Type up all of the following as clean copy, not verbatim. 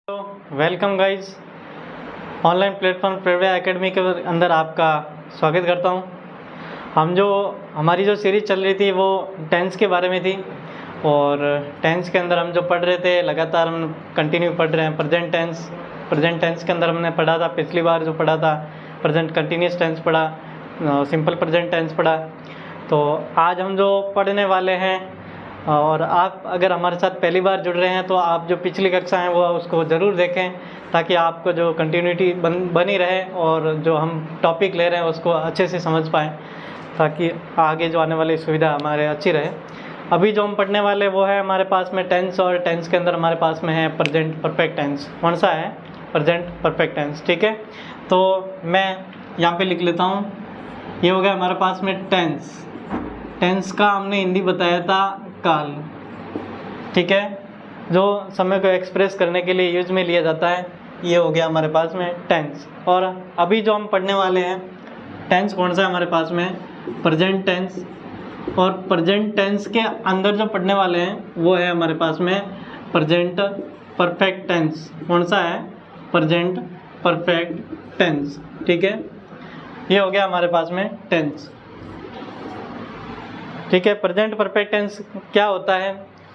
Welcome guys, online platform प्रेरणा academy के अंदर आपका स्वागत करता हूं। हमारी जो सीरीज़ चल रही थी वो टेंस के बारे में थी और टेंस के अंदर हम जो पढ़ रहे थे लगातार हम कंटिन्यू पढ़ रहे हैं। प्रेजेंट टेंस के अंदर हमने पढ़ा था, पिछली बार जो पढ़ा था प्रेजेंट कंटिन्यूस टेंस पढ़ा, सिंपल प्रेजेंट टेंस पढ़ा। तो आज हम जो पढ़ने वाले हैं, और आप अगर हमारे साथ पहली बार जुड़ रहे हैं तो आप जो पिछली कक्षा हैं वो उसको ज़रूर देखें ताकि आपको जो कंटिन्यूटी बनी रहे और जो हम टॉपिक ले रहे हैं उसको अच्छे से समझ पाएँ, ताकि आगे जो आने वाली सुविधा हमारे अच्छी रहे। अभी जो हम पढ़ने वाले वो है हमारे पास में टेंस, और टेंस के अंदर हमारे पास में है प्रेजेंट परफेक्ट टेंस। कौन सा है? Present perfect tense. ठीक है, तो मैं यहाँ पे लिख लेता हूँ। ये हो गया हमारे पास में टेंस। टेंस का हमने हिंदी बताया था काल। ठीक है, जो समय को एक्सप्रेस करने के लिए यूज में लिया जाता है। ये हो गया हमारे पास में टेंस। और अभी जो हम पढ़ने वाले हैं टेंस कौन सा है हमारे पास में? Present tense. और प्रेजेंट टेंस के अंदर जो पढ़ने वाले हैं वो है हमारे पास में प्रेजेंट परफेक्ट टेंस। कौन सा है? Present perfect tense. ठीक है, ये हो गया हमारे पास में टेंस। ठीक है, प्रेजेंट परफेक्ट टेंस क्या होता है?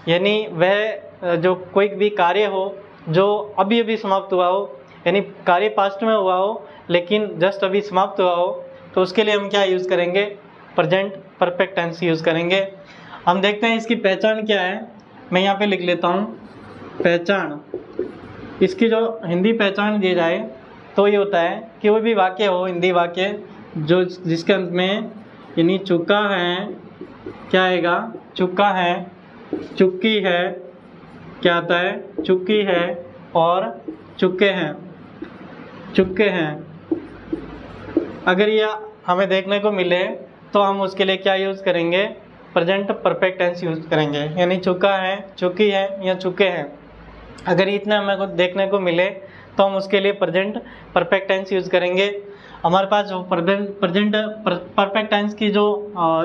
यानी वह जो कोई भी कार्य हो जो अभी अभी समाप्त हुआ हो, यानी कार्य पास्ट में हुआ हो लेकिन जस्ट अभी समाप्त हुआ हो, तो उसके लिए हम क्या यूज़ करेंगे? प्रेजेंट परफेक्ट टेंस यूज़ करेंगे। हम देखते हैं इसकी पहचान क्या है। मैं यहाँ पे लिख लेता हूँ पहचान। इसकी जो हिंदी पहचान दी जाए तो ये होता है कि कोई भी वाक्य हो, हिंदी वाक्य जो जिसके अंत में यानी चुका है, क्या आएगा? चुका है, चुकी है, क्या आता है? चुकी है, और चुके हैं, चुके हैं। अगर ये हमें देखने को मिले तो हम उसके लिए क्या यूज़ करेंगे? प्रेजेंट परफेक्ट टेंस यूज़ करेंगे। यानी चुका है, चुकी है या चुके हैं। अगर इतना हमें को देखने को मिले तो हम उसके लिए प्रेजेंट परफेक्ट टेंस यूज़ करेंगे। हमारे पास जो प्रेजेंट परफेक्ट टेंस की जो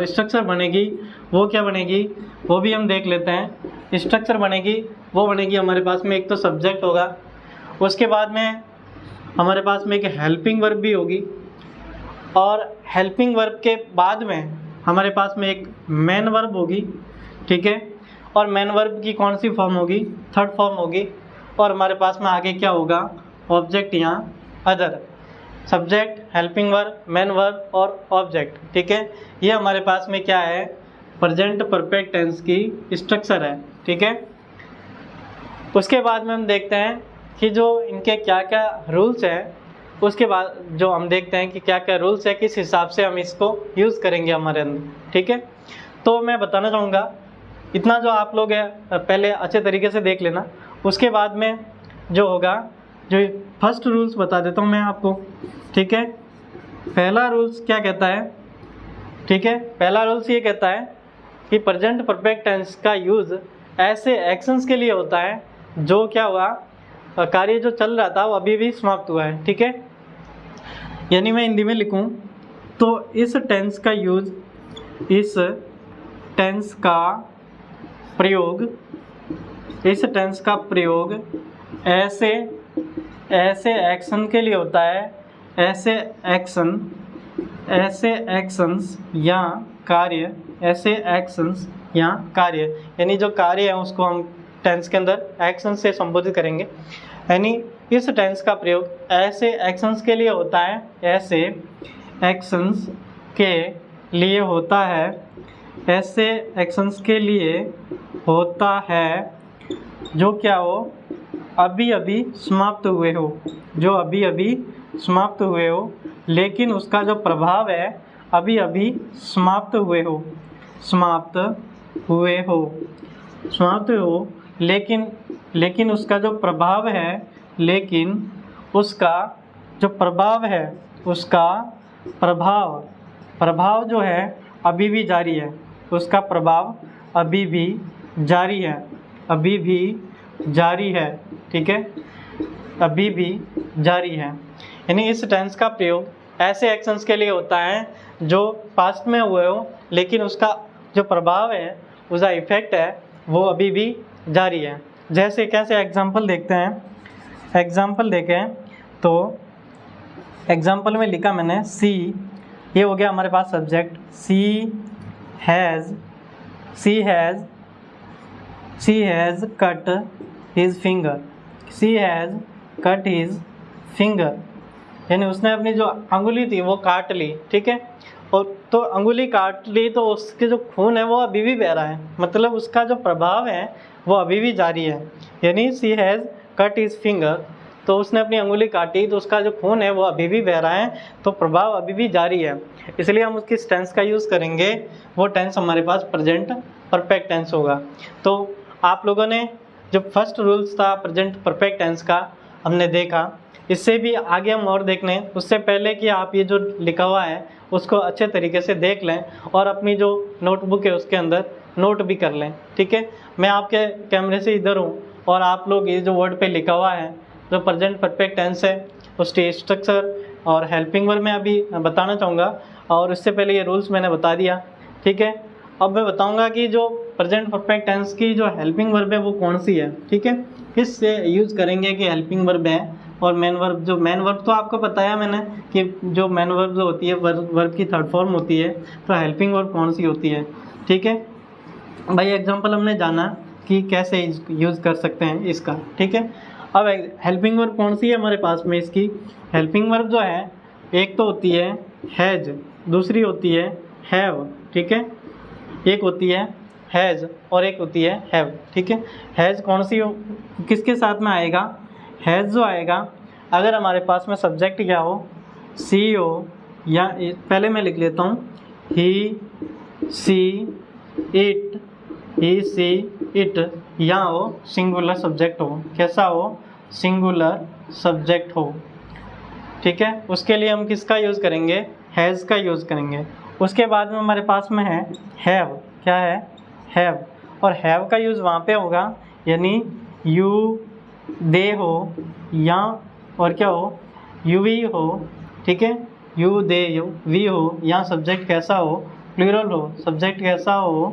स्ट्रक्चर बनेगी वो क्या बनेगी वो भी हम देख लेते हैं। स्ट्रक्चर बनेगी वो बनेगी हमारे पास में एक तो सब्जेक्ट होगा, उसके बाद में हमारे पास में एक हेल्पिंग वर्ब भी होगी, और हेल्पिंग वर्ब के बाद में हमारे पास में एक मेन वर्ब होगी। ठीक है, और मेन वर्ब की कौन सी फॉर्म होगी? थर्ड फॉर्म होगी। और हमारे पास में आगे क्या होगा? ऑब्जेक्ट या other. Subject, helping verb, main verb और ऑब्जेक्ट। ठीक है, ये हमारे पास में क्या है? प्रेजेंट परफेक्ट टेंस की स्ट्रक्चर है। ठीक है, उसके बाद में हम देखते हैं कि जो इनके क्या क्या रूल्स हैं, उसके बाद जो हम देखते हैं कि क्या क्या रूल्स है, किस हिसाब से हम इसको यूज़ करेंगे हमारे अंदर। ठीक है, तो मैं बताना चाहूँगा इतना जो आप लोग है पहले अच्छे तरीके से देख लेना। उसके बाद में जो होगा, जो फर्स्ट रूल्स बता देता हूँ मैं आपको। ठीक है, पहला रूल्स क्या कहता है? ठीक है, पहला रूल्स ये कहता है कि प्रेजेंट परफेक्ट टेंस का यूज़ ऐसे एक्शंस के लिए होता है जो क्या हुआ, कार्य जो चल रहा था वो अभी भी समाप्त हुआ है। ठीक है, यानी मैं हिंदी में लिखूं तो इस टेंस का यूज़, इस टेंस का प्रयोग, इस टेंस का प्रयोग ऐसे एक्शन के लिए होता है, ऐसे एक्शंस या कार्य, ऐसे एक्शंस या कार्य। यानी जो कार्य है उसको हम टेंस के अंदर एक्शन से संबोधित करेंगे। यानी इस टेंस का प्रयोग ऐसे एक्शंस के लिए होता है, ऐसे एक्शंस के लिए होता है, ऐसे एक्शंस के लिए होता है जो क्या हो? अभी अभी समाप्त हुए हो, जो अभी अभी समाप्त हुए हो, लेकिन उसका जो प्रभाव है अभी अभी समाप्त हुए हो, समाप्त हुए हो, समाप्त हो, लेकिन उसका जो प्रभाव है, लेकिन उसका जो प्रभाव है, उसका प्रभाव जो है अभी भी जारी है, उसका प्रभाव अभी भी जारी है, अभी भी जारी है। ठीक है, अभी भी जारी है। यानी इस टेंस का प्रयोग ऐसे एक्शंस के लिए होता है जो पास्ट में हुए हो लेकिन उसका जो प्रभाव है, उसका इफेक्ट है वो अभी भी जारी है। जैसे कैसे एग्जांपल देखते हैं। एग्जाम्पल देखें तो एग्जाम्पल में लिखा मैंने सी, ये हो गया हमारे पास subject. She has cut his finger, she has cut his finger, यानी उसने अपनी जो अंगुली थी वो काट ली, ठीक है। और तो अंगुली काट ली तो उसके जो खून है वो अभी भी बह रहा है, मतलब उसका जो प्रभाव है वो अभी भी जारी है। यानी सी हैज़ कट हिज फिंगर, तो उसने अपनी अंगुली काटी तो उसका जो खून है वो अभी भी बह रहा है, तो प्रभाव अभी भी जारी है। इसलिए हम उसकी टेंस का यूज़ करेंगे, वो टेंस हमारे पास प्रेजेंट परफेक्ट टेंस होगा। तो आप लोगों ने जो फर्स्ट रूल्स था प्रेजेंट परफेक्ट टेंस का हमने देखा, इससे भी आगे हम और देख लें। उससे पहले कि आप ये जो लिखा हुआ है उसको अच्छे तरीके से देख लें और अपनी जो नोटबुक है उसके अंदर नोट भी कर लें, ठीक है। मैं आपके कैमरे से इधर हूँ और आप लोग ये जो वर्ड पे लिखा हुआ है जो प्रेजेंट परफेक्ट टेंस है उसके स्ट्रक्चर और हेल्पिंग वर्ब मैं अभी बताना चाहूँगा, और उससे पहले ये रूल्स मैंने बता दिया, ठीक है। अब मैं बताऊँगा कि जो प्रेजेंट परफेक्ट टेंस की जो हेल्पिंग वर्ब है वो कौन सी है, ठीक है। किस से यूज़ करेंगे कि हेल्पिंग वर्ब है और मेन वर्ब। जो मेन वर्ब तो आपको बताया मैंने कि जो मेन वर्ब जो होती है वर्ब की थर्ड फॉर्म होती है, तो हेल्पिंग वर्ब कौन सी होती है, ठीक है भाई। एग्जांपल हमने जाना कि कैसे यूज़ कर सकते हैं इसका, ठीक है। अब हेल्पिंग वर्ब कौन सी है हमारे पास में, इसकी हेल्पिंग वर्ब जो है एक तो होती है हैज़, दूसरी होती है हैव, ठीक है। एक होती है हैज़ और एक होती है हैव, ठीक है। हैज़ कौन सी हो, किसके साथ में आएगा, हैज़ जो आएगा अगर हमारे पास में सब्जेक्ट क्या हो, सी हो, या पहले मैं लिख लेता हूँ ही see it, he see it, या हो सिंगुलर सब्जेक्ट हो, कैसा हो, सिंगुलर सब्जेक्ट हो, ठीक है। उसके लिए हम किसका यूज़ करेंगे, हैज़ का यूज़ करेंगे। उसके बाद में हमारे पास में है हैव, क्या है, हैव, और हैव का यूज़ वहाँ पे होगा यानी यू दे हो, या और क्या हो, यू वी हो, ठीक है। यू दे यू वी हो, या सब्जेक्ट कैसा हो, प्लूरल हो, सब्जेक्ट कैसा हो,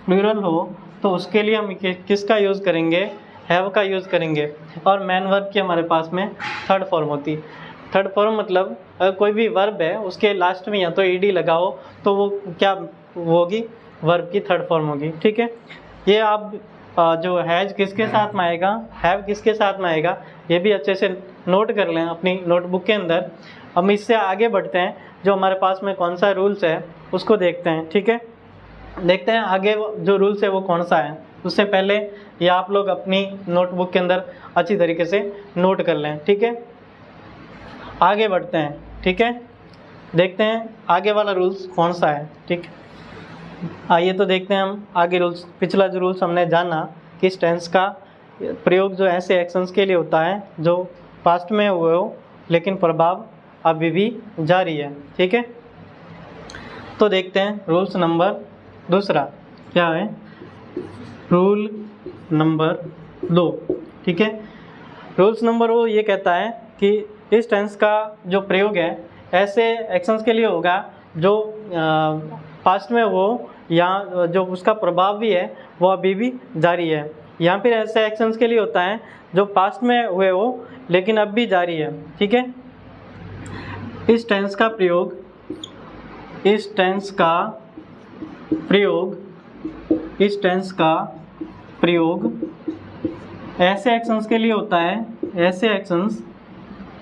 प्लूरल हो, तो उसके लिए हम किसका यूज़ करेंगे, हैव का यूज़ करेंगे। और मेन वर्ब की हमारे पास में थर्ड फॉर्म होती। थर्ड फॉर्म मतलब अगर कोई भी वर्ब है उसके लास्ट में या तो ईडी लगाओ तो वो क्या होगी, वर्ब की थर्ड फॉर्म होगी, ठीक है। ये आप जो हैज किसके साथ में आएगा, हैव किसके साथ में आएगा, ये भी अच्छे से नोट कर लें अपनी नोटबुक के अंदर। हम इससे आगे बढ़ते हैं, जो हमारे पास में कौन सा रूल्स है उसको देखते हैं, ठीक है। देखते हैं आगे जो रूल्स है वो कौन सा है। उससे पहले ये आप लोग अपनी नोटबुक के अंदर अच्छी तरीके से नोट कर लें, ठीक है। आगे बढ़ते हैं, ठीक है। देखते हैं आगे वाला रूल्स कौन सा है, ठीक। आइए तो देखते हैं हम आगे रूल्स। पिछला जो रूल्स हमने जाना कि टेंस का प्रयोग जो ऐसे एक्शंस के लिए होता है जो पास्ट में हुए हो लेकिन प्रभाव अभी भी जारी है, ठीक है। तो देखते हैं रूल्स नंबर दूसरा क्या है, रूल नंबर 2, ठीक है। रूल्स नंबर 2 ये कहता है कि इस टेंस का जो प्रयोग है ऐसे एक्शंस के लिए होगा जो पास्ट में हो या जो उसका प्रभाव भी है वो अभी भी जारी है, या फिर ऐसे एक्शंस के लिए होता है जो पास्ट में हुए हो लेकिन अब भी जारी है, ठीक है। इस टेंस का प्रयोग ऐसे एक्शंस के लिए होता है,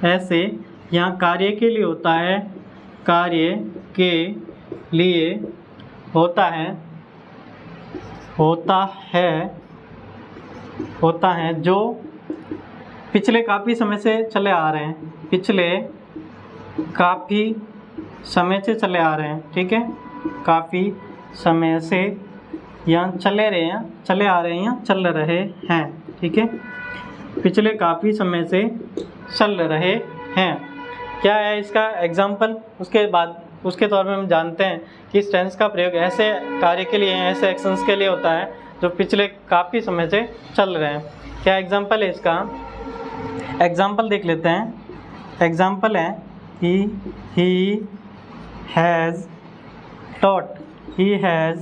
ऐसे यहाँ कार्य के लिए होता है, कार्य के लिए होता है जो पिछले काफ़ी समय से चले आ रहे हैं, ठीक है। काफ़ी समय से या चले आ रहे हैं या चल रहे हैं, ठीक है। पिछले काफ़ी समय से चल रहे हैं, क्या है इसका एग्जाम्पल। उसके बाद उसके तौर में हम जानते हैं कि इस टेंस का प्रयोग ऐसे कार्य के लिए, ऐसे एक्शंस के लिए होता है जो पिछले काफ़ी समय से चल रहे हैं। क्या एग्जाम्पल है इसका, एग्जाम्पल देख लेते हैं। एग्जाम्पल है he has taught, he has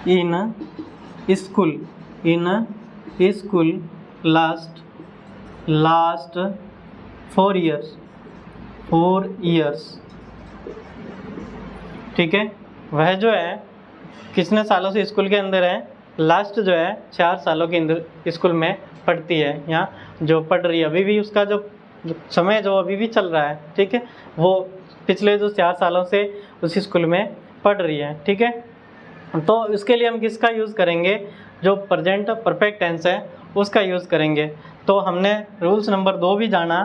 in school, in school last 4 years, 4 years। ठीक है, वह जो है कितने सालों से स्कूल के अंदर है, लास्ट जो है 4 सालों के अंदर स्कूल में पढ़ती है, या जो पढ़ रही है अभी भी, उसका जो समय जो अभी भी चल रहा है, ठीक है, वो पिछले जो 4 सालों से उसी स्कूल में पढ़ रही है। ठीक है, तो इसके लिए हम किसका यूज़ करेंगे, जो प्रेजेंट परफेक्ट टेंस है उसका यूज़ करेंगे। तो हमने रूल्स नंबर 2 भी जाना,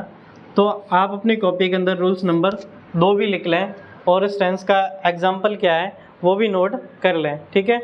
तो आप अपनी कॉपी के अंदर रूल्स नंबर 2 भी लिख लें और इस टेंस का एग्जाम्पल क्या है वो भी नोट कर लें। ठीक है,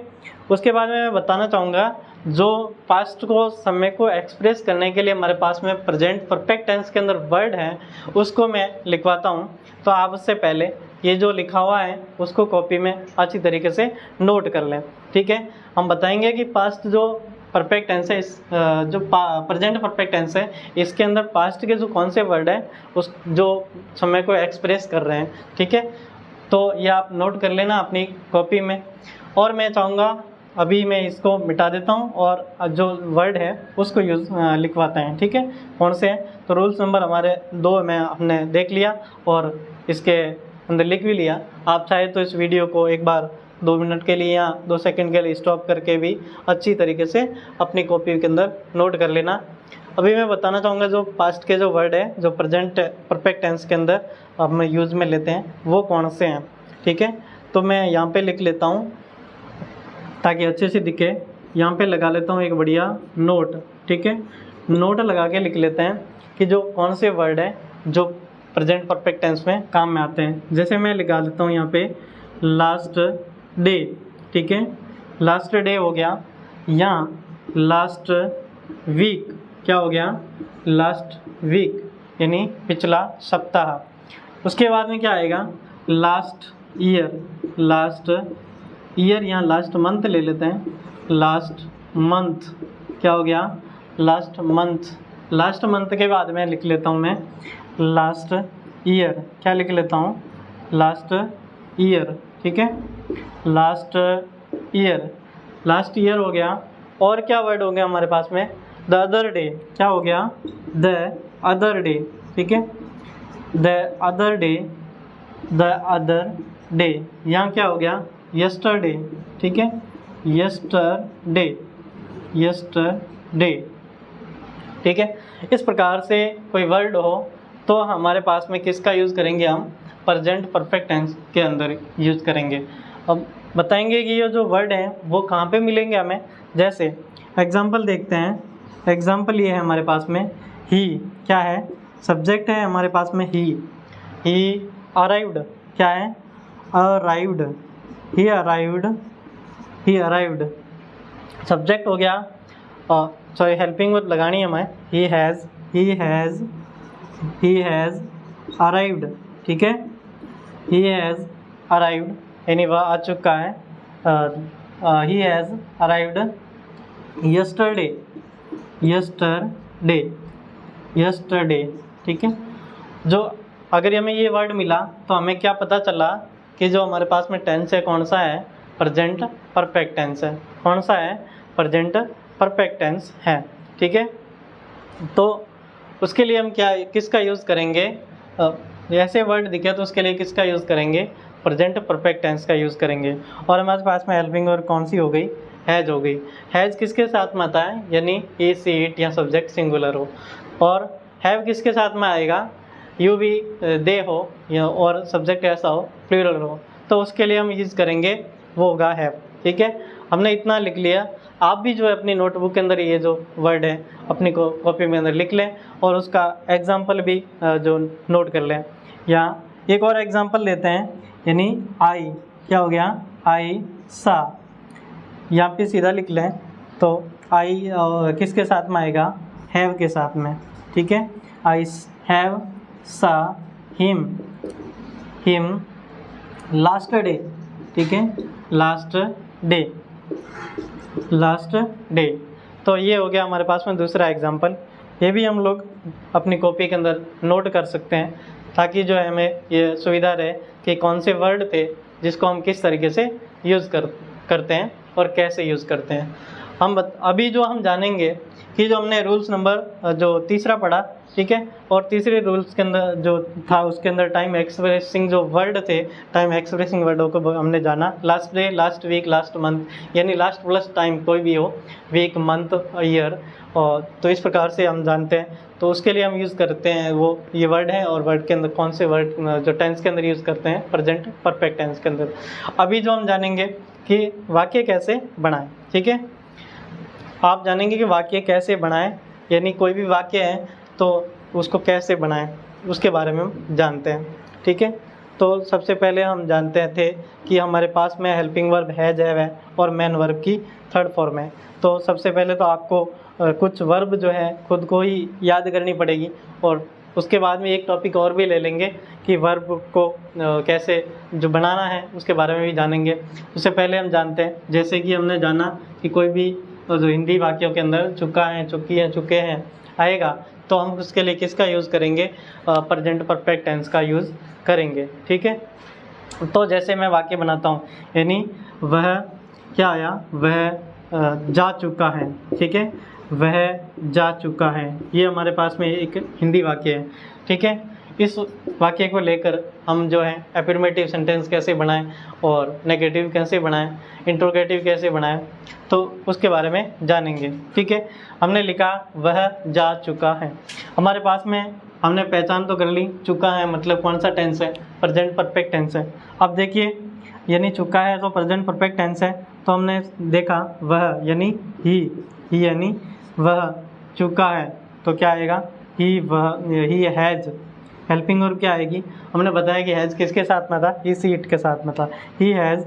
उसके बाद में मैं बताना चाहूँगा, जो पास्ट को समय को एक्सप्रेस करने के लिए हमारे पास में प्रेजेंट परफेक्ट टेंस के अंदर वर्ड है उसको मैं लिखवाता हूँ। तो आप उससे पहले ये जो लिखा हुआ है उसको कॉपी में अच्छी तरीके से नोट कर लें। ठीक है, हम बताएंगे कि पास्ट जो परफेक्ट टेंस है, इस जो प्रेजेंट परफेक्ट टेंस है, इसके अंदर पास्ट के जो कौन से वर्ड है उस जो समय को एक्सप्रेस कर रहे हैं। ठीक है, तो ये आप नोट कर लेना अपनी कॉपी में। और मैं चाहूँगा अभी मैं इसको मिटा देता हूँ और जो वर्ड है उसको लिखवाते हैं। ठीक है, कौन से हैं, तो रूल्स नंबर हमारे 2 में हमने देख लिया और इसके अंदर लिख भी लिया। आप चाहे तो इस वीडियो को एक बार 2 मिनट के लिए या 2 सेकंड के लिए स्टॉप करके भी अच्छी तरीके से अपनी कॉपी के अंदर नोट कर लेना। अभी मैं बताना चाहूँगा जो पास्ट के जो वर्ड है जो प्रेजेंट परफेक्ट टेंस के अंदर हम यूज़ में लेते हैं वो कौन से हैं। ठीक है, तो मैं यहाँ पे लिख लेता हूँ ताकि अच्छे से दिखे। यहाँ पे लगा लेता हूँ एक बढ़िया नोट। ठीक है, नोट लगा के लिख लेते हैं कि जो कौन से वर्ड है जो प्रेजेंट परफेक्ट टेंस में काम में आते हैं। जैसे मैं लगा देता हूँ यहाँ पे लास्ट डे। ठीक है, लास्ट डे हो गया, या लास्ट वीक क्या हो गया, लास्ट वीक यानी पिछला सप्ताह। उसके बाद में क्या आएगा, लास्ट ईयर, लास्ट ईयर, यहाँ लास्ट मंथ ले लेते हैं, लास्ट मंथ क्या हो गया, लास्ट मंथ। लास्ट मंथ के बाद में लिख लेता हूँ मैं लास्ट ईयर, क्या लिख लेता हूँ, लास्ट ईयर। ठीक है, लास्ट ईयर, लास्ट ईयर हो गया। और क्या वर्ड हो गया हमारे पास में, द अदर डे, क्या हो गया, द अदर डे। ठीक है, the other day, the other day, यहाँ क्या हो गया, यस्टरडे। ठीक है, यस्टरडे, यस्टरडे। ठीक है, इस प्रकार से कोई वर्ड हो तो हमारे पास में किसका यूज़ करेंगे, हम प्रेजेंट परफेक्ट टेंस के अंदर यूज़ करेंगे। अब बताएंगे कि ये जो वर्ड हैं वो कहाँ पे मिलेंगे हमें। जैसे एग्जांपल देखते हैं, एग्जांपल ये है हमारे पास में, ही क्या है, सब्जेक्ट है हमारे पास में ही अराइव्ड क्या है, अराइव्ड, ही अराइव्ड, ही अराइव्ड सब्जेक्ट हो गया। सॉरी हेल्पिंग वर्ब लगानी है हमें, ही हैज़ अराइव्ड। ठीक है, ही हैज़ अराइव्ड यानी वह आ चुका है, he has arrived yesterday, yesterday, yesterday. ठीक है, जो अगर हमें ये वर्ड मिला तो हमें क्या पता चला कि जो हमारे पास में टेंस है कौन सा है, प्रेजेंट परफेक्ट टेंस है। कौन सा है, प्रेजेंट परफेक्ट टेंस है। ठीक है, तो उसके लिए हम क्या किसका यूज़ करेंगे, ऐसे वर्ड दिखे तो उसके लिए किसका यूज़ करेंगे, प्रेजेंट परफेक्ट टेंस का यूज़ करेंगे। और हमारे पास में हेल्पिंग और कौन सी हो गई, हैज़ हो गई। हैज़ किसके साथ में आता है, यानी ही सी इट या सब्जेक्ट सिंगुलर हो। और हैव किसके साथ में आएगा, यू भी दे हो या और सब्जेक्ट ऐसा हो प्लूरल हो, तो उसके लिए हम यूज़ करेंगे वो होगा हैव। ठीक है, हमने इतना लिख लिया। आप भी जो है अपनी नोटबुक के अंदर ये जो वर्ड है अपनी कॉपी में अंदर लिख लें और उसका एग्जाम्पल भी जो नोट कर लें। या एक और एग्जाम्पल लेते हैं, यानी आई क्या हो गया, आई सा, यहाँ पे सीधा लिख लें तो आई किसके साथ में आएगा, हैव के साथ में। ठीक है, आई हैव सा हिम, हिम लास्ट डे। ठीक है, लास्ट डे, लास्ट डे। तो ये हो गया हमारे पास में दूसरा एग्जाम्पल। ये भी हम लोग अपनी कॉपी के अंदर नोट कर सकते हैं ताकि जो है हमें ये सुविधा रहे कि कौन से वर्ड थे जिसको हम किस तरीके से यूज़ करते हैं और कैसे यूज़ करते हैं। अभी जो हम जानेंगे कि जो हमने रूल्स नंबर जो तीसरा पढ़ा, ठीक है, और तीसरे रूल्स के अंदर जो था उसके अंदर टाइम एक्सप्रेसिंग जो वर्ड थे, टाइम एक्सप्रेसिंग वर्डों को हमने जाना। Last day, last week, last month, यानी लास्ट प्लस टाइम कोई भी हो, वीक, मंथ, ईयर, और तो इस प्रकार से हम जानते हैं। तो उसके लिए हम यूज़ करते हैं वो ये वर्ड है, और वर्ड के अंदर कौन से वर्ड जो टेंस के अंदर यूज़ करते हैं, प्रेजेंट परफेक्ट टेंस के अंदर। अभी जो हम जानेंगे कि वाक्य कैसे बनाएं, ठीक है, आप जानेंगे कि वाक्य कैसे बनाएं, यानी कोई भी वाक्य है तो उसको कैसे बनाएं, उसके बारे में हम जानते हैं, ठीक है। तो सबसे पहले हम जानते थे कि हमारे पास में हेल्पिंग वर्ब हैज, है और मेन वर्ब की थर्ड फॉर्म है। तो सबसे पहले तो आपको कुछ वर्ब जो है खुद को ही याद करनी पड़ेगी, और उसके बाद में एक टॉपिक और भी ले लेंगे कि वर्ब को कैसे जो बनाना है उसके बारे में भी जानेंगे। उससे पहले हम जानते हैं, जैसे कि हमने जाना कि कोई भी जो हिंदी वाक्यों के अंदर चुका है, चुकी है, चुके हैं आएगा, तो हम उसके लिए किसका यूज़ करेंगे, प्रेजेंट परफेक्ट टेंस का यूज़ करेंगे, ठीक है। तो जैसे मैं वाक्य बनाता हूँ, यानी वह क्या आया, वह जा चुका है, ठीक है, वह जा चुका है, ये हमारे पास में एक हिंदी वाक्य है, ठीक है। इस वाक्य को लेकर हम जो है एफर्मेटिव सेंटेंस कैसे बनाएं और नेगेटिव कैसे बनाएं, इंट्रोगेटिव कैसे बनाएं, तो उसके बारे में जानेंगे, ठीक है। हमने लिखा वह जा चुका है, हमारे पास में हमने पहचान तो कर ली, चुका है मतलब कौन सा टेंस है, प्रेजेंट परफेक्ट टेंस है। अब देखिए, यानी चुका है तो प्रेजेंट परफेक्ट टेंस है, तो हमने देखा वह यानी ही यानी वह, चुका है तो क्या आएगा, ही हैज़। हेल्पिंग वर्ब क्या आएगी, हमने बताया कि हैज़ किसके साथ में था, ही सीट के साथ में था, ही हैज़।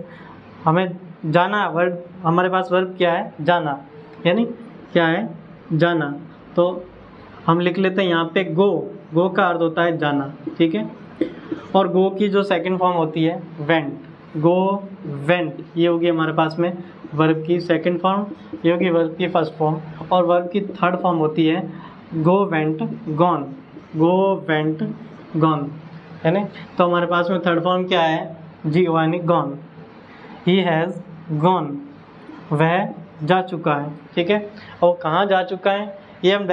हमें जाना, वर्ब हमारे पास वर्ब क्या है, जाना, यानी क्या है, जाना। तो हम लिख लेते हैं यहाँ पे गो का अर्थ होता है जाना, ठीक है। और गो की जो सेकंड फॉर्म होती है वेंट, गो वेंट, ये होगी हमारे पास में वर्ब की सेकंड फॉर्म, ये होगी वर्ब की फर्स्ट फॉर्म, और वर्ब की थर्ड फॉर्म होती है go went gone, go went gone, है ना। तो हमारे पास में थर्ड फॉर्म क्या है, जी यानी गॉन, ही हैज़ गॉन, वह जा चुका है, ठीक है। और कहाँ जा चुका है ये हम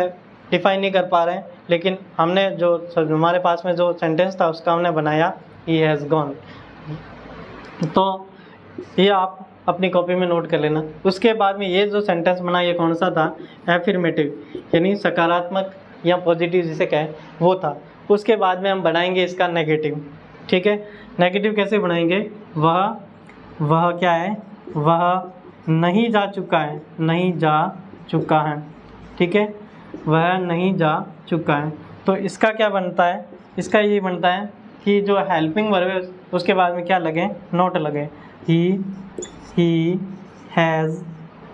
डिफाइन नहीं कर पा रहे हैं, लेकिन हमने जो हमारे पास में जो सेंटेंस था उसका हमने बनाया ही हैज़ गॉन। तो ये आप अपनी कॉपी में नोट कर लेना। उसके बाद में ये जो सेंटेंस बना ये कौन सा था, एफर्मेटिव, यानी सकारात्मक या पॉजिटिव जिसे कहें वो था। उसके बाद में हम बनाएंगे इसका नेगेटिव, ठीक है। नेगेटिव कैसे बनाएंगे, वह क्या है, वह नहीं जा चुका है, नहीं जा चुका है, ठीक है, वह नहीं जा चुका है। तो इसका क्या बनता है, इसका ये बनता है कि जो हेल्पिंग वर्ब है उसके बाद में क्या लगे, नॉट लगे, ही हैज़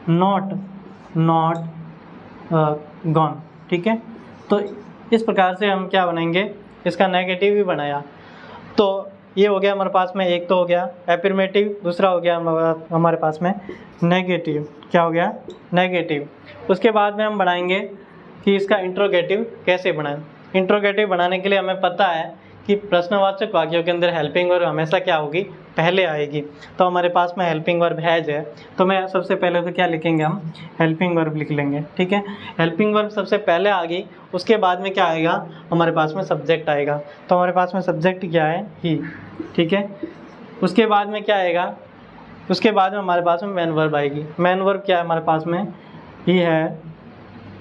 नॉट गॉन, ठीक है। तो इस प्रकार से हम क्या बनाएंगे, इसका नेगेटिव भी बनाया। तो ये हो गया हमारे पास में, एक तो हो गया एफर्मेटिव, दूसरा हो गया हमारे पास में नेगेटिव, क्या हो गया, नेगेटिव। उसके बाद में हम बनाएंगे कि इसका इंट्रोगेटिव कैसे बनाएं। इंट्रोगेटिव बनाने के लिए हमें पता है कि प्रश्नवाचक वाक्यों के अंदर हेल्पिंग वर्ब हमेशा क्या होगी, पहले आएगी। तो हमारे पास में हेल्पिंग वर्ब हैज़ है, तो मैं सबसे पहले तो क्या लिखेंगे, हम हेल्पिंग वर्ब लिख लेंगे, ठीक है। हेल्पिंग वर्ब सबसे पहले आ गई, उसके बाद में क्या आएगा, हमारे पास में सब्जेक्ट आएगा। तो हमारे पास में सब्जेक्ट क्या है, ही, ठीक है। उसके बाद में क्या आएगा, उसके बाद में हमारे पास में मेन वर्ब आएगी। मेन वर्ब क्या है हमारे पास में, ही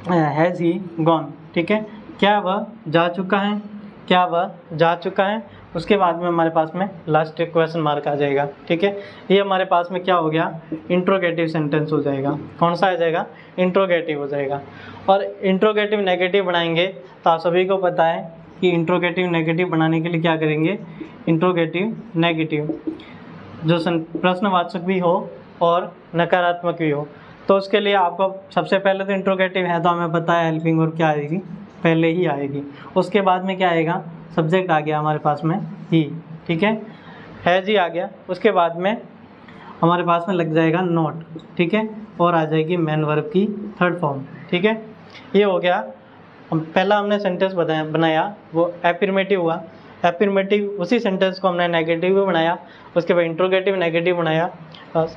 हैज़ ही गॉन, ठीक है। क्या वह जा चुका है, क्या वह जा चुका है। उसके बाद में हमारे पास में लास्ट क्वेश्चन मार्क आ जाएगा, ठीक है। ये हमारे पास में क्या हो गया, इंट्रोगेटिव सेंटेंस हो जाएगा। कौन सा आ जाएगा, इंट्रोगेटिव हो जाएगा। और इंट्रोगेटिव नेगेटिव बनाएंगे तो आप सभी को पता है कि इंट्रोगेटिव नेगेटिव बनाने के लिए क्या करेंगे, इंट्रोगेटिव नेगेटिव जो प्रश्नवाचक भी हो और नकारात्मक भी हो। तो उसके लिए आपको सबसे पहले तो इंट्रोगेटिव है तो हमें पता है हेल्पिंग वर्ब क्या आएगी, पहले ही आएगी। उसके बाद में क्या आएगा, सब्जेक्ट आ गया हमारे पास में ही, ठीक है, हैज़ ही आ गया। उसके बाद में हमारे पास में लग जाएगा नॉट, ठीक है, और आ जाएगी मेन वर्ब की थर्ड फॉर्म, ठीक है। ये हो गया, पहला हमने सेंटेंस बनाया वो एफर्मेटिव हुआ। एफर्मेटिव उसी सेंटेंस को हमने नेगेटिव भी बनाया, उसके बाद इंट्रोगेटिव नेगेटिव बनाया,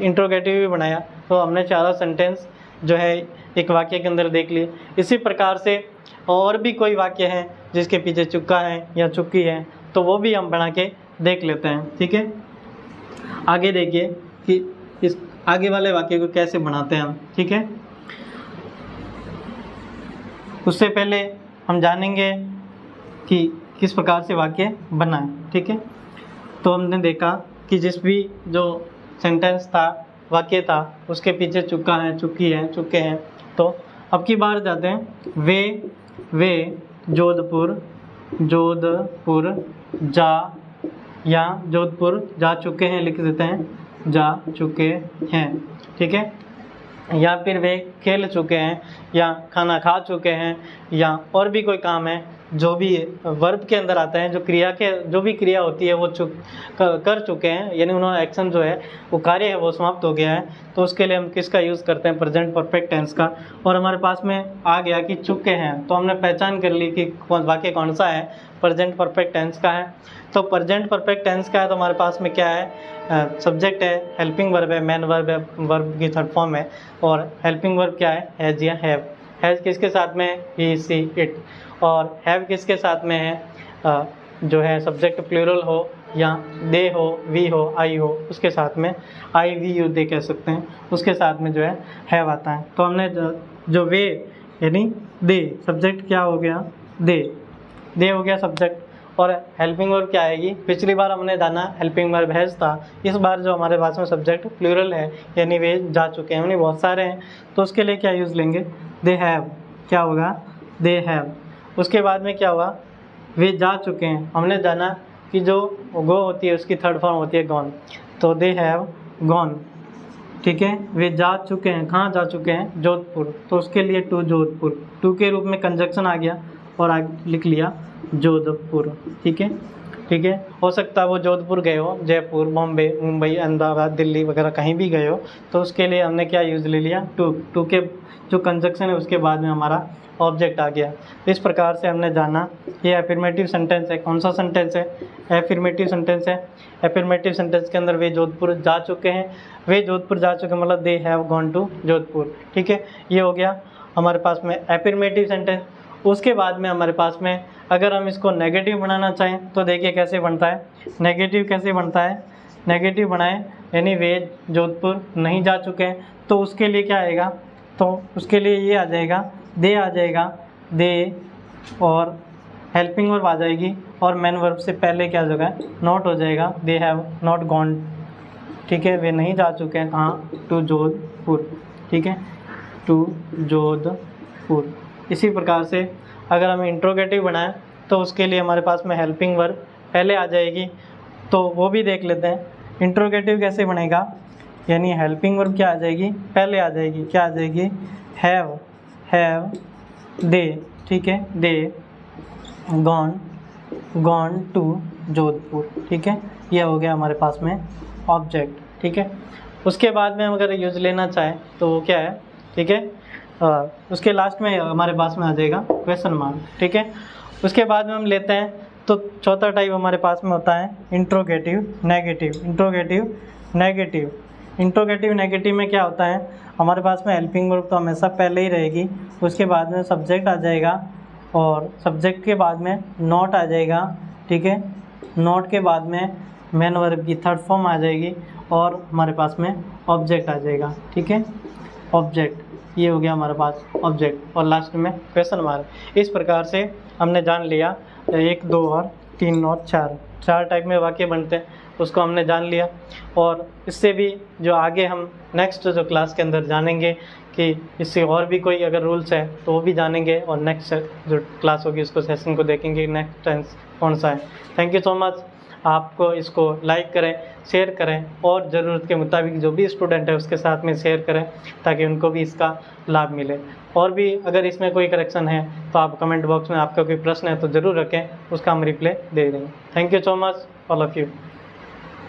इंट्रोगेटिव भी बनाया। तो हमने चारों सेंटेंस जो है एक वाक्य के अंदर देख लिए। इसी प्रकार से और भी कोई वाक्य है जिसके पीछे चुका है या चुकी है, तो वो भी हम बना के देख लेते हैं। ठीक है, आगे देखिए कि इस आगे वाले वाक्य को कैसे बनाते हैं हम। ठीक है, उससे पहले हम जानेंगे कि किस प्रकार से वाक्य बनाएं। ठीक है, तो हमने देखा कि जिस भी जो सेंटेंस था, वाक्य था, उसके पीछे चुका है, चुकी है, चुके हैं। तो अब की बार जाते हैं, वे जोधपुर जा, या जोधपुर जा चुके हैं लिख देते हैं, जा चुके हैं। ठीक है, या फिर वे खेल चुके हैं, या खाना खा चुके हैं, या और भी कोई काम है जो भी वर्ब के अंदर आता है, जो भी क्रिया होती है वो कर चुके हैं, यानी उन्होंने एक्शन जो है वो कार्य है वो समाप्त हो गया है। तो उसके लिए हम किसका यूज़ करते हैं, प्रेजेंट परफेक्ट टेंस का। और हमारे पास में आ गया कि चुके हैं, तो हमने पहचान कर ली कि वाक्य कौन सा है, प्रेजेंट परफेक्ट टेंस का है। तो प्रेजेंट परफेक्ट टेंस का है तो हमारे पास में क्या है, सब्जेक्ट है, हेल्पिंग वर्ब है, मेन वर्ब है, वर्ब की थर्ड फॉर्म है। और हेल्पिंग वर्ब क्या है, हैज़ या हैव। हैज़ किसके साथ में, ही सी इट। और हैव किसके साथ में है, जो है सब्जेक्ट प्लूरल हो या दे हो, वी हो, आई हो, उसके साथ में आई वी यू दे कह सकते हैं, उसके साथ में जो है हैव आता है। तो हमने जो वे यानी दे, सब्जेक्ट क्या हो गया, दे हो गया सब्जेक्ट। और हेल्पिंग वर्ब क्या आएगी, पिछली बार हमने जाना हेल्पिंग वर्ब हैज़ था, इस बार जो हमारे पास में सब्जेक्ट प्लूरल है यानी वे जा चुके हैं, यानी बहुत सारे हैं, तो उसके लिए क्या यूज़ लेंगे, दे हैव। क्या होगा, दे हैव। उसके बाद में क्या हुआ, वे जा चुके हैं। हमने जाना कि जो गो होती है उसकी थर्ड फॉर्म होती है गॉन, तो दे हैव गॉन। ठीक है, वे जा चुके हैं, कहाँ जा चुके हैं, जोधपुर, तो उसके लिए टू जोधपुर, टू के रूप में कंजक्शन आ गया और आगे लिख लिया जोधपुर। ठीक है, ठीक है, हो सकता है वो जोधपुर गए हो, जयपुर, बॉम्बे, मुंबई, अहमदाबाद, दिल्ली वगैरह कहीं भी गए हो, तो उसके लिए हमने क्या यूज़ ले लिया, टू के जो कंजक्शन है उसके बाद में हमारा ऑब्जेक्ट आ गया। इस प्रकार से हमने जाना ये एफर्मेटिव सेंटेंस है। कौन सा सेंटेंस है, एफर्मेटिव सेंटेंस है। एफर्मेटिव सेंटेंस के अंदर वे जोधपुर जा चुके हैं, वे जोधपुर जा चुके हैं मतलब they have gone to Jodhpur. ठीक है, ये हो गया हमारे पास में एफर्मेटिव सेंटेंस। उसके बाद में हमारे पास में अगर हम इसको नेगेटिव बनाना चाहें तो देखिए कैसे बनता है, नेगेटिव कैसे बनता है, नेगेटिव बनाएं यानी वे जोधपुर नहीं जा चुके हैं, तो उसके लिए क्या आएगा, तो उसके लिए ये आ जाएगा, दे आ जाएगा, दे, और हेल्पिंग वर्ब आ जाएगी, और मेन वर्ब से पहले क्या जगह नॉट हो जाएगा, दे हैव नॉट गॉन। ठीक है, वे नहीं जा चुके हैं कहाँ, टू जोधपुर। ठीक है, टू जोधपुर। इसी प्रकार से अगर हमें इंट्रोगेटिव बनाएं तो उसके लिए हमारे पास में हेल्पिंग वर्ब पहले आ जाएगी, तो वो भी देख लेते हैं। इंट्रोगेटिव कैसे बनेगा, यानी हेल्पिंग वर्ब क्या आ जाएगी, पहले आ जाएगी, क्या आ जाएगी, हैव दे। ठीक है, दे गॉन टू जोधपुर। ठीक है, यह हो गया हमारे पास में ऑब्जेक्ट। ठीक है, उसके बाद में हम अगर यूज़ लेना चाहें तो वो क्या है, ठीक है, उसके लास्ट में हमारे पास में आ जाएगा क्वेश्चन मार्क। ठीक है, उसके बाद में हम लेते हैं तो चौथा टाइप हमारे पास में होता है इंट्रोगेटिव नेगेटिव। इंट्रोगेटिव नेगेटिव में क्या होता है, हमारे पास में हेल्पिंग वर्ब तो हमेशा पहले ही रहेगी, उसके बाद में सब्जेक्ट आ जाएगा, और सब्जेक्ट के बाद में नॉट आ जाएगा। ठीक है, नॉट के बाद में मेन वर्ब की थर्ड फॉर्म आ जाएगी, और हमारे पास में ऑब्जेक्ट आ जाएगा। ठीक है, ऑब्जेक्ट, ये हो गया हमारे पास ऑब्जेक्ट, और लास्ट में क्वेश्चन मार्क। इस प्रकार से हमने जान लिया 1, 2 और 3 और 4 टाइप में वाक्य बनते हैं, उसको हमने जान लिया। और इससे भी जो आगे हम नेक्स्ट जो क्लास के अंदर जानेंगे कि इससे और भी कोई अगर रूल्स है तो वो भी जानेंगे, और नेक्स्ट जो क्लास होगी उसको सेशन को देखेंगे नेक्स्ट टेंस कौन सा है। Thank you so much. आपको इसको लाइक करें, शेयर करें, और ज़रूरत के मुताबिक जो भी स्टूडेंट है उसके साथ में शेयर करें ताकि उनको भी इसका लाभ मिले। और भी अगर इसमें कोई करेक्शन है तो आप कमेंट बॉक्स में आपका कोई प्रश्न है तो ज़रूर रखें, उसका हम रिप्लाई दे देंगे। Thank you so much all of you.